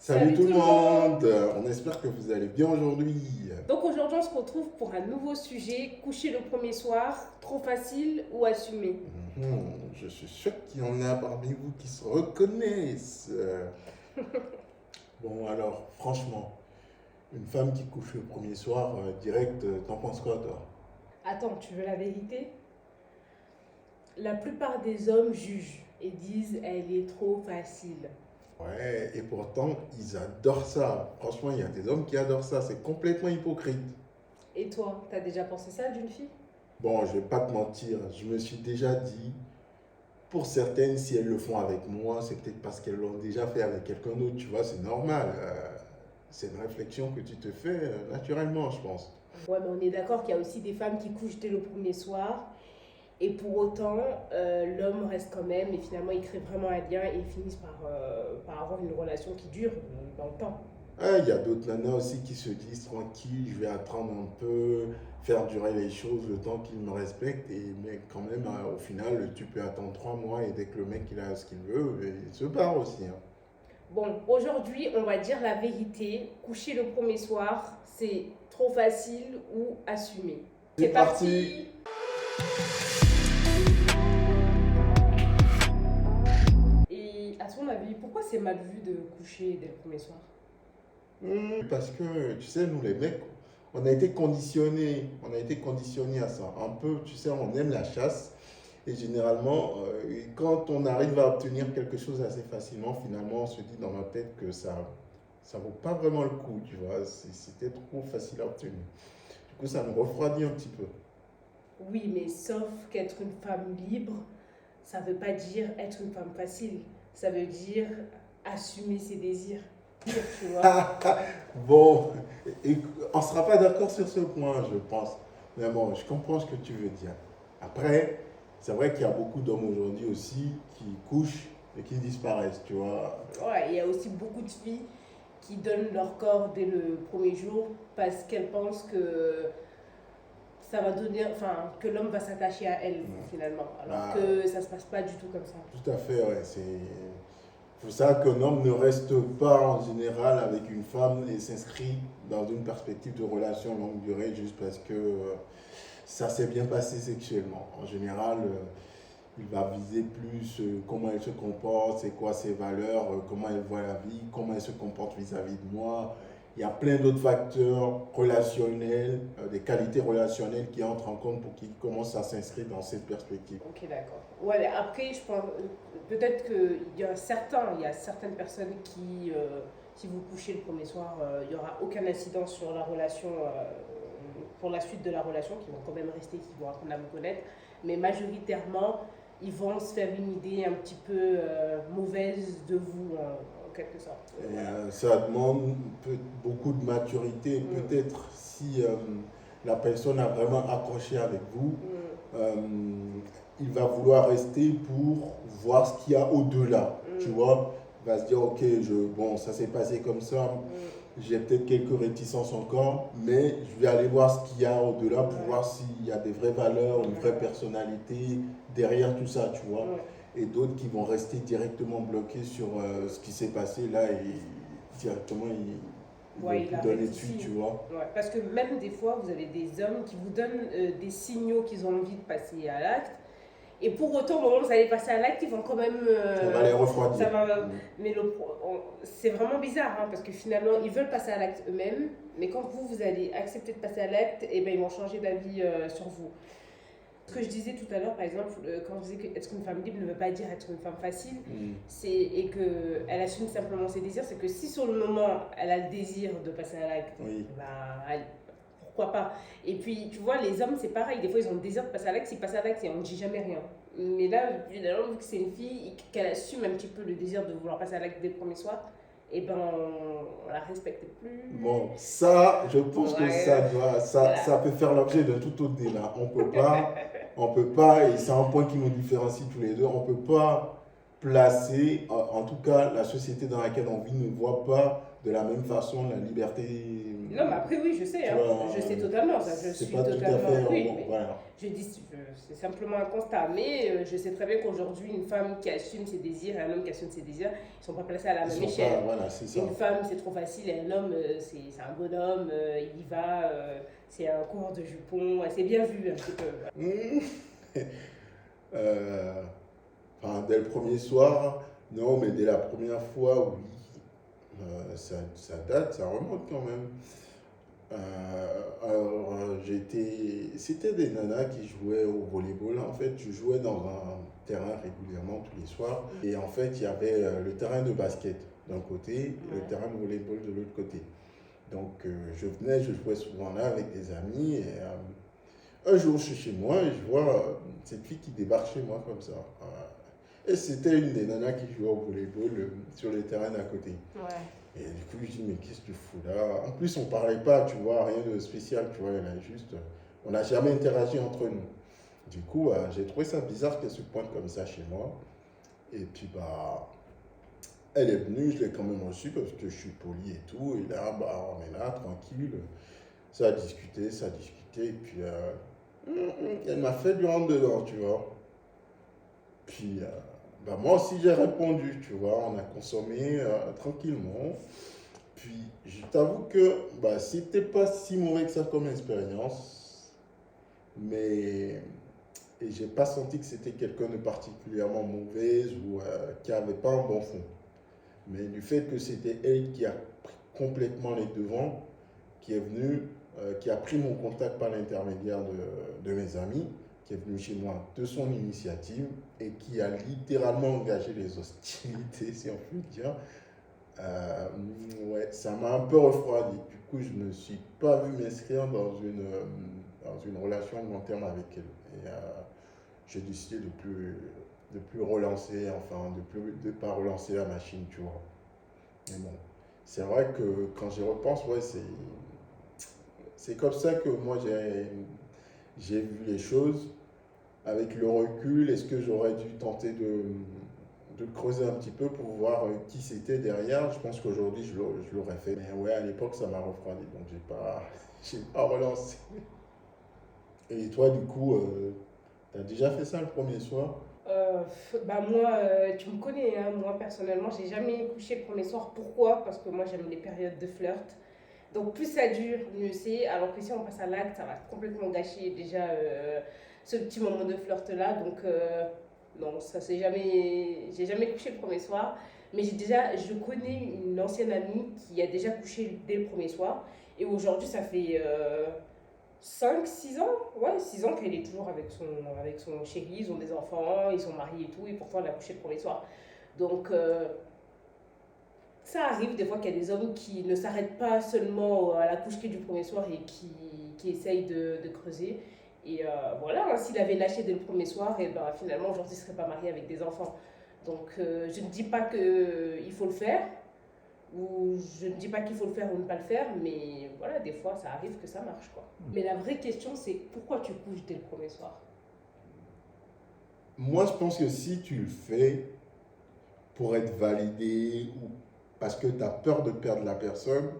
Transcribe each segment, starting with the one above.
Salut tout le monde. On espère que vous allez bien aujourd'hui. Donc aujourd'hui, on se retrouve pour un nouveau sujet, coucher le premier soir, trop facile ou assumé. Je suis sûr qu'il y en a parmi vous qui se reconnaissent. Bon alors, franchement, une femme qui couche le premier soir, direct, t'en penses quoi toi? Attends, tu veux la vérité? La plupart des hommes jugent et disent elle est trop facile. Ouais, et pourtant, ils adorent ça. Franchement, il y a des hommes qui adorent ça. C'est complètement hypocrite. Et toi, t'as déjà pensé ça d'une fille? Bon, je vais pas te mentir, je me suis déjà dit, pour certaines, si elles le font avec moi, c'est peut-être parce qu'elles l'ont déjà fait avec quelqu'un d'autre, tu vois, c'est normal. C'est une réflexion que tu te fais naturellement, je pense. Ouais, mais on est d'accord qu'il y a aussi des femmes qui couchent dès le premier soir. Et pour autant, l'homme reste quand même, et finalement, ils créent vraiment un lien et ils finissent par avoir une relation qui dure dans le temps. Ah, il y a d'autres nanas aussi qui se disent tranquille, je vais attendre un peu, faire durer les choses le temps qu'ils me respectent. Mais quand même, au final, tu peux attendre 3 mois et dès que le mec il a ce qu'il veut, il se barre aussi, hein. Bon, aujourd'hui, on va dire la vérité. Coucher le premier soir, c'est trop facile ou assumé. C'est C'est parti. parti. Et à ton avis, pourquoi c'est mal vu de coucher dès le premier soir? Parce que, tu sais, nous les mecs, on a été conditionnés à ça. Un peu, tu sais, on aime la chasse. Et généralement, quand on arrive à obtenir quelque chose assez facilement, finalement, on se dit dans notre tête que ça vaut pas vraiment le coup, tu vois. C'était trop facile à obtenir. Du coup, ça nous refroidit un petit peu. Oui, mais sauf qu'être une femme libre, ça veut pas dire être une femme facile. Ça veut dire assumer ses désirs. Tu vois? Bon, et on ne sera pas d'accord sur ce point, je pense. Mais bon, je comprends ce que tu veux dire. Après, c'est vrai qu'il y a beaucoup d'hommes aujourd'hui aussi qui couchent et qui disparaissent, tu vois. Ouais, il y a aussi beaucoup de filles qui donnent leur corps dès le premier jour parce qu'elles pensent que ça va donner, enfin, que l'homme va s'attacher à elle finalement, alors Bah, que ça se passe pas du tout comme ça. tout à fait, ouais. C'est pour ça qu'un homme ne reste pas en général avec une femme et s'inscrit dans une perspective de relation longue durée juste parce que ça s'est bien passé sexuellement. En général, il va viser plus comment elle se comporte, c'est quoi ses valeurs, comment elle voit la vie, comment elle se comporte vis-à-vis de moi. Il y a plein d'autres facteurs relationnels, des qualités relationnelles qui entrent en compte pour qu'il commence à s'inscrire dans cette perspective. Ok, d'accord. Ouais, mais après, je pense, peut-être il y a certaines personnes qui, si vous couchez le premier soir, il n'y aura aucun incident sur la relation, pour la suite de la relation, qui vont quand même rester, qui vont apprendre à vous connaître. Mais majoritairement, ils vont se faire une idée un petit peu mauvaise de vous, en quelque sorte. Et, Voilà. ça demande beaucoup de maturité. Mm. Peut-être si la personne a vraiment accroché avec vous, Mm. euh, il va vouloir rester pour voir ce qu'il y a au-delà. Tu Mm. vois, il va se dire, ok, bon, ça s'est passé comme ça, Mm. j'ai peut-être quelques réticences encore, mais je vais aller voir ce qu'il y a au-delà pour Ouais. voir s'il y a des vraies valeurs, une vraie Ouais. personnalité derrière tout ça, tu vois. Ouais. Et d'autres qui vont rester directement bloqués sur ce qui s'est passé là et directement ils Ouais, veulent il plus donner arrête dessus, ici. tu vois. Ouais, parce que même des fois, vous avez des hommes qui vous donnent des signaux qu'ils ont envie de passer à l'acte. Et pour autant, au moment où vous allez passer à l'acte, ils vont quand même. Ça va les refroidir. Ça va, mais c'est vraiment bizarre, hein, parce que finalement, ils veulent passer à l'acte eux-mêmes. Mais quand vous allez accepter de passer à l'acte, eh ben, ils vont changer d'avis sur vous. Ce que je disais tout à l'heure, par exemple, quand je disais que être une femme libre ne veut pas dire être une femme facile, et qu'elle assume simplement ses désirs, c'est que si sur le moment elle a le désir de passer à l'acte, Oui. pourquoi pas. Et puis tu vois, les hommes c'est pareil, des fois ils ont le désir de passer à l'acte, s'ils passent à l'acte et on ne dit jamais rien. Mais là, évidemment, vu que c'est une fille et qu'elle assume un petit peu le désir de vouloir passer à l'acte dès le premier soir, et ben on la respecte plus. Bon, ça, je pense que Ouais, voilà. ça peut faire l'objet d'un tout autre débat. On peut pas, et c'est un point qui nous différencie tous les deux, on peut pas placé, en tout cas, la société dans laquelle on vit ne voit pas de la même façon la liberté. Non, mais après, oui, je sais, Tu hein. vois, Je sais totalement ça. Je c'est suis pas tout à totalement. fait. Oui, oui. Voilà. Je dis, c'est simplement un constat. Mais je sais très bien qu'aujourd'hui, une femme qui assume ses désirs et un homme qui assume ses désirs, ils ne sont pas placés à la Ils même sont échelle. pas. Voilà, c'est ça. Une femme, c'est trop facile, et un homme, c'est un bonhomme, il y va, c'est un coureur de jupons, c'est bien vu un petit peu. Euh, enfin, dès le premier soir, non, mais dès la première fois, oui. Ça date, ça remonte quand même. C'était des nanas qui jouaient au volleyball. En fait, je jouais dans un terrain régulièrement tous les soirs. Et en fait, il y avait le terrain de basket d'un côté et le terrain de volleyball de l'autre côté. Donc, je jouais souvent là avec des amis. Et un jour, je suis chez moi et je vois cette fille qui débarque chez moi comme ça. Et c'était une des nanas qui jouait au volleyball sur le terrain d'à côté. Ouais. Et du coup, je dis, mais qu'est-ce que tu fous là? En plus, on parlait pas, tu vois, rien de spécial, tu vois, elle a juste. On n'a jamais interagi entre nous. Du coup, j'ai trouvé ça bizarre qu'elle se pointe comme ça chez moi. Et puis, bah, elle est venue, je l'ai quand même reçue parce que je suis poli et tout. Et là, bah, on est là, tranquille. Ça a discuté, ça a discuté. Et puis, elle m'a fait du rentre dedans, tu vois. Puis, bah, moi aussi, j'ai répondu, tu vois. On a consommé tranquillement. Puis, je t'avoue que bah, c'était pas si mauvais que ça comme expérience. Mais et j'ai pas senti que c'était quelqu'un de particulièrement mauvaise ou qui avait pas un bon fond. Mais du fait que c'était elle qui a pris complètement les devants, qui est venue, qui a pris mon contact par l'intermédiaire de mes amis, qui est venu chez moi de son initiative et qui a littéralement engagé les hostilités, si on peut dire. Ouais, ça m'a un peu refroidi. Du coup, je ne me suis pas vu m'inscrire dans une relation de long terme avec elle. Et j'ai décidé de plus relancer, enfin, de pas relancer la machine, tu vois. Mais bon, c'est vrai que quand j'y repense, ouais, c'est comme ça que moi j'ai vu les choses. Avec le recul, est-ce que j'aurais dû tenter de creuser un petit peu pour voir qui c'était derrière? Je pense qu'aujourd'hui, je l'aurais fait. Mais ouais, à l'époque, ça m'a refroidi, donc j'ai pas relancé. Et toi, du coup, tu as déjà fait ça le premier soir? Euh, Bah moi, tu me connais, hein, moi personnellement, j'ai jamais couché le premier soir. Pourquoi? Parce que moi j'aime les périodes de flirt. Donc plus ça dure, mieux c'est. Alors que si on passe à l'acte, ça va complètement gâcher déjà ce petit moment de flirt là. Donc non, ça c'est jamais, j'ai jamais couché le premier soir. Mais je connais une ancienne amie qui a déjà couché dès le premier soir. Et aujourd'hui, ça fait 5 6 ans, ouais, 6 ans qu'elle est toujours avec son chéri, ils ont des enfants, ils sont mariés et tout, et pourtant elle a couché le premier soir. Donc ça arrive des fois qu'il y a des hommes qui ne s'arrêtent pas seulement à la couche du premier soir et qui essayent de creuser. Et voilà, hein, s'il avait lâché dès le premier soir, et ben, finalement aujourd'hui il ne serait pas marié avec des enfants. Donc je ne dis pas qu'il faut le faire, ou je ne dis pas qu'il faut le faire ou ne pas le faire, mais voilà, des fois ça arrive que ça marche quoi. Mais la vraie question c'est pourquoi tu couches dès le premier soir? Moi, je pense que si tu le fais pour être validé ou parce que tu as peur de perdre la personne,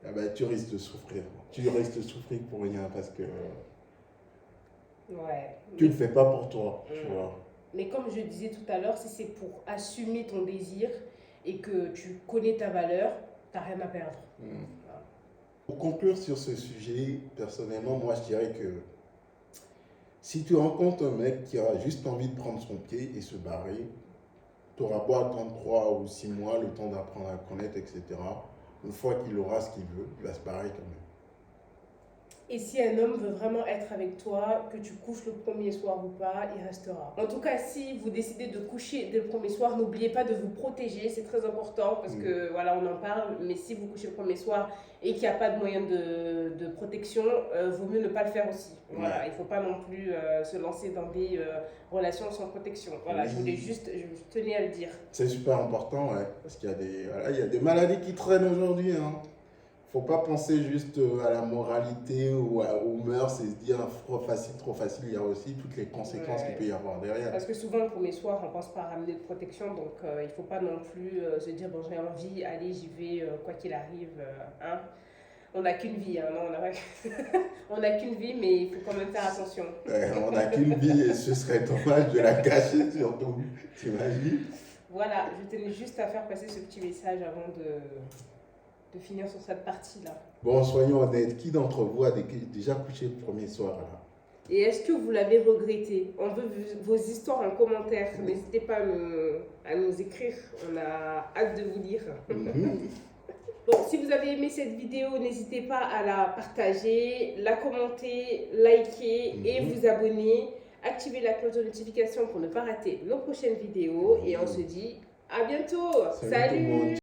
eh ben, tu risques de souffrir. Tu risques de souffrir pour rien parce que Ouais. tu ne le fais pas pour toi, tu vois. Mais comme je disais tout à l'heure, si c'est pour assumer ton désir et que tu connais ta valeur, t'as rien à perdre. Voilà. Pour conclure sur ce sujet, personnellement, moi je dirais que si tu rencontres un mec qui a juste envie de prendre son pied et se barrer, tu auras beau attendre 3 ou 6 mois, le temps d'apprendre à le connaître, etc. Une fois qu'il aura ce qu'il veut, il va se barrer quand même. Et si un homme veut vraiment être avec toi, que tu couches le premier soir ou pas, il restera. En tout cas, si vous décidez de coucher dès le premier soir, n'oubliez pas de vous protéger, c'est très important parce que voilà, on en parle, mais si vous couchez le premier soir et qu'il n'y a pas de moyen de protection, vaut mieux ne pas le faire aussi. Voilà, il ne faut pas non plus se lancer dans des relations sans protection. Voilà, je tenais à le dire. C'est super important, ouais, parce qu'il y a il y a des maladies qui traînent aujourd'hui, hein. faut pas penser juste à la moralité ou aux mœurs et se dire trop facile. Il y a aussi toutes les conséquences qu'il peut y avoir derrière. Parce que souvent, le premier soir, on pense pas ramener de protection, donc il faut pas non plus se dire, bon, j'ai envie, allez, j'y vais, quoi qu'il arrive. Hein. On n'a qu'une vie, hein, non, on n'a qu'une vie, mais il faut quand même faire attention. On n'a qu'une vie et ce serait dommage de la gâcher surtout, t'imagines? Voilà, je tenais juste à faire passer ce petit message avant de finir sur cette partie-là. Bon, soyons honnêtes, qui d'entre vous a déjà couché le premier soir là? Et est-ce que vous l'avez regretté? On veut vos histoires en commentaire. N'hésitez pas à nous écrire. On a hâte de vous lire. Bon, si vous avez aimé cette vidéo, n'hésitez pas à la partager, la commenter, liker et vous abonner. Activez la cloche de notification pour ne pas rater nos prochaines vidéos. Et on se dit à bientôt. Salut tout le monde.